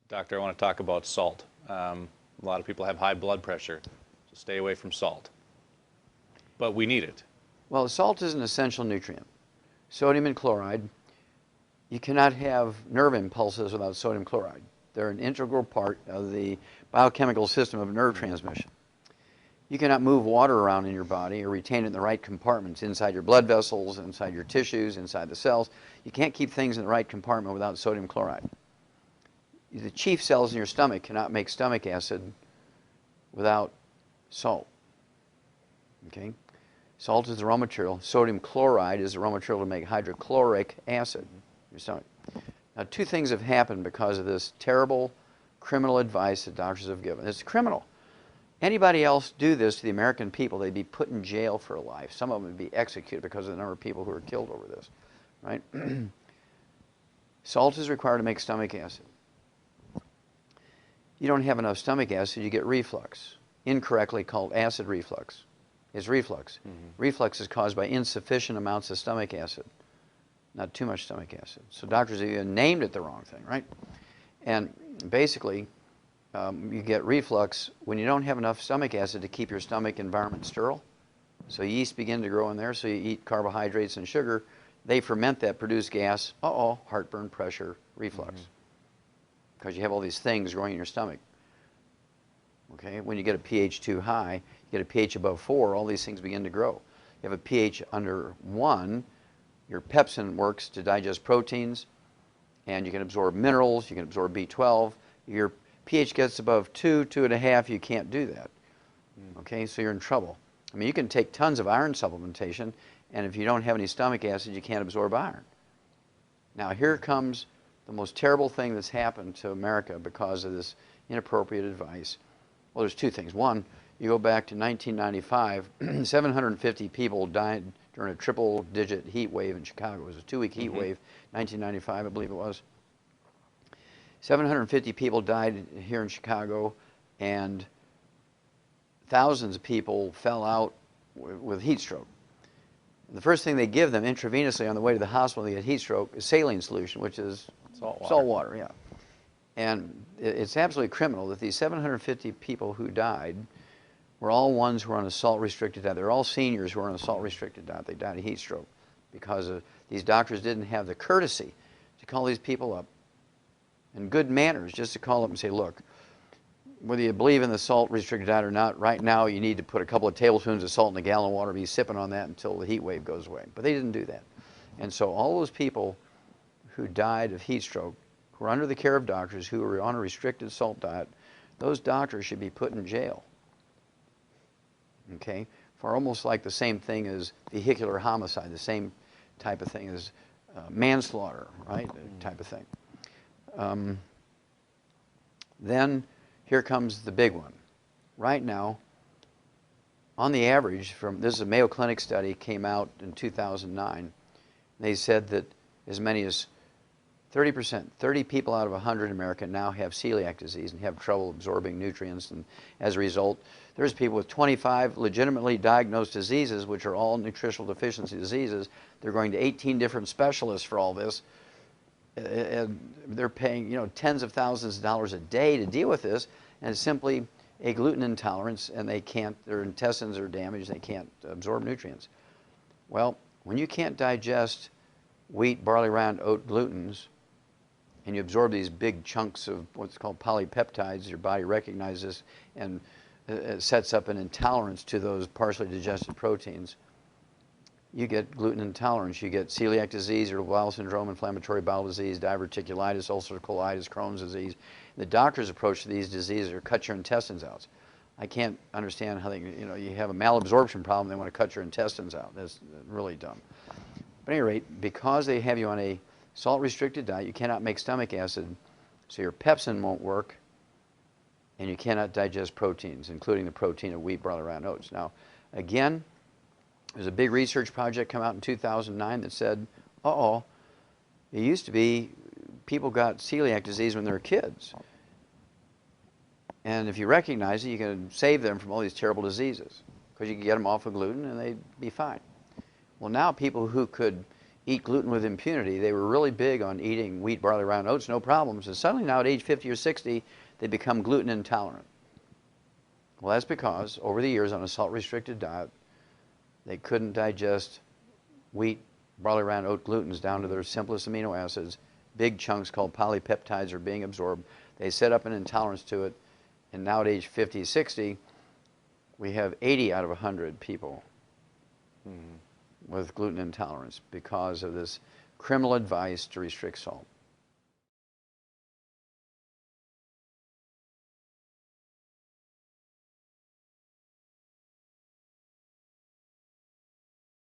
Doctor, I want to talk about salt. A lot of people have high blood pressure, so stay away from salt. But we need it. Well, salt is an essential nutrient. Sodium and chloride. You cannot have nerve impulses without sodium chloride. They're an integral part of the biochemical system of nerve transmission. You cannot move water around in your body or retain it in the right compartments, inside your blood vessels, inside your tissues, inside the cells. You can't keep things in the right compartment without sodium chloride. The chief cells in your stomach cannot make stomach acid without salt. Okay? Salt is the raw material. Sodium chloride is the raw material to make hydrochloric acid in your stomach. Now, two things have happened because of this terrible criminal advice that doctors have given. It's criminal. Anybody else do this to the American people, they'd be put in jail for life. Some of them would be executed because of the number of people who are killed over this, right? Salt is required to make stomach acid. You don't have enough stomach acid, you get reflux, incorrectly called acid reflux. It's reflux. Reflux is caused by insufficient amounts of stomach acid, not too much stomach acid. So doctors have even named it the wrong thing, right? And basically, you get reflux when you don't have enough stomach acid to keep your stomach environment sterile. So yeast begin to grow in there, so you eat carbohydrates and sugar. They ferment that, produce gas. Heartburn, pressure, reflux. Because you have all these things growing in your stomach. Okay, when you get a pH too high, you get a pH above 4, all these things begin to grow. You have a pH under 1, your pepsin works to digest proteins, and you can absorb minerals, you can absorb B12. Your pH gets above 2, 2.5, you can't do that. Okay, so you're in trouble. I mean, you can take tons of iron supplementation, and if you don't have any stomach acid, you can't absorb iron. Now, here comes the most terrible thing that's happened to America because of this inappropriate advice. Well, there's two things. One, you go back to 1995, 750 people died during a triple-digit heat wave in Chicago. It was a 2-week heat wave, 1995, I believe it was. 750 people died here in Chicago, and thousands of people fell out with heat stroke. The first thing they give them intravenously on the way to the hospital to get heat stroke is saline solution, which is salt water, yeah. And it's absolutely criminal that these 750 people who died were all ones who were on a salt-restricted diet. They're all seniors who were on a salt-restricted diet. They died of heat stroke because these doctors didn't have the courtesy to call these people up, and good manners just to call up and say, look, whether you believe in the salt-restricted diet or not, right now you need to put a couple of tablespoons of salt in a gallon of water, be sipping on that until the heat wave goes away. But they didn't do that. And so all those people who died of heat stroke, who were under the care of doctors who were on a restricted salt diet, those doctors should be put in jail, okay, for almost like the same thing as vehicular homicide, the same type of thing as manslaughter, right, type of thing. Then here comes the big one. Right now, on the average, this is a Mayo Clinic study, came out in 2009. They said that as many as 30%, 30 people out of 100 in America now have celiac disease and have trouble absorbing nutrients, and as a result, there's people with 25 legitimately diagnosed diseases, which are all nutritional deficiency diseases. They're going to 18 different specialists for all this. And they're paying, tens of thousands of dollars a day to deal with this, and it's simply a gluten intolerance, and they can't, their intestines are damaged, they can't absorb nutrients. Well, when you can't digest wheat, barley, round, oat glutens, and you absorb these big chunks of what's called polypeptides, your body recognizes and sets up an intolerance to those partially digested proteins. You get gluten intolerance, you get celiac disease, irritable bowel syndrome, inflammatory bowel disease, diverticulitis, ulcerative colitis, Crohn's disease. The doctor's approach to these diseases are cut your intestines out. I can't understand how they, you have a malabsorption problem, they want to cut your intestines out. That's really dumb. But at any rate, because they have you on a salt-restricted diet, you cannot make stomach acid, so your pepsin won't work, and you cannot digest proteins, including the protein of wheat, barley, round, oats. Now, again, there's a big research project come out in 2009 that said, it used to be people got celiac disease when they were kids. And if you recognize it, you can save them from all these terrible diseases because you can get them off of gluten and they'd be fine. Well, now people who could eat gluten with impunity. They were really big on eating wheat, barley, rye, and oats, no problems. And suddenly now at age 50 or 60, they become gluten intolerant. Well, that's because over the years on a salt-restricted diet, they couldn't digest wheat, barley, rye, and oat glutens down to their simplest amino acids. Big chunks called polypeptides are being absorbed. They set up an intolerance to it. And now at age 50, 60, we have 80 out of 100 people with gluten intolerance because of this criminal advice to restrict salt.